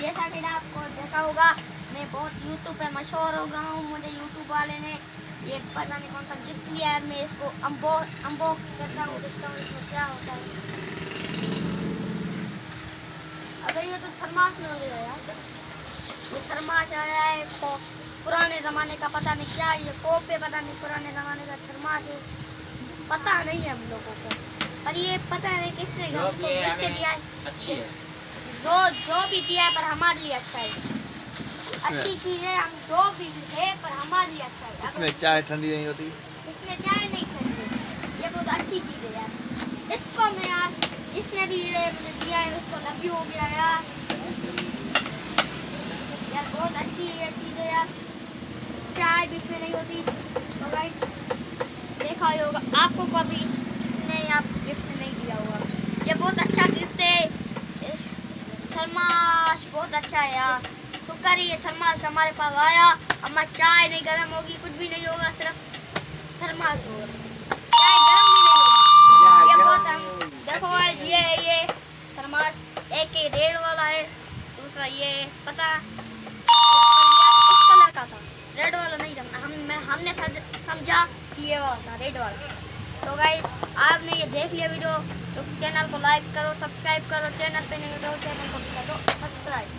जैसा कि आपको देखा होगा मैं बहुत यूट्यूब पे मशहूर हो गया हूँ। मुझे यूट्यूब वाले ने ये पता नहीं कौन सा गिफ्ट लिया है। मैं इसको अनबॉक्स करता हूँ, देखता हूँ इसमें क्या होता है। अबे ये तो थर्मास में हो गया यार। ये थर्मास आया है पुराने ज़माने का, पता नहीं क्या ये कोप है, पता नहीं पुराने ज़माने का थर्मास है, पता नहीं है हम लोगों को। पर ये पता नहीं किसने गिफ्ट दिया है। अच्छी है जो भी दिया है, पर हमारे लिए अच्छा है। अच्छी चीज है, हम जो भी है पर हमारे लिए अच्छा है। इसमें चाय ठंडी नहीं होती, इसमें चाय नहीं ठंडी, ये बहुत अच्छी चीज है यार। इसको मैं यार इसने भी मुझे दिया है, उसको लव यू हो गया यार। यार बहुत अच्छी ये चीज है यार, चाय भी इसमें नहीं होती। तो गाइस देखा ही होगा आपको कभी इसने या गिफ्ट नहीं दिया होगा। ये बहुत अच्छा गिफ्ट है, थर्मास बहुत अच्छा है यार। शुक्र है ये थर्मास हमारे पास आया। हमारी चाय नहीं गर्म होगी, कुछ भी नहीं होगा, सिर्फ थर्मास होगा, चाय गर्म भी नहीं होगी। ये बहुत देखो गाइस ये थर्मास एक ही रेड वाला है, दूसरा ये पता इस कलर का था, रेड वाला नहीं था। हमने समझा कि ये वाला था रेड वाला। तो गाइस आपने ये देख लिया वीडियो तो चैनल को लाइक करो, सब्सक्राइब करो, चैनल पे नहीं हो तो चैनल को करो सब्सक्राइब।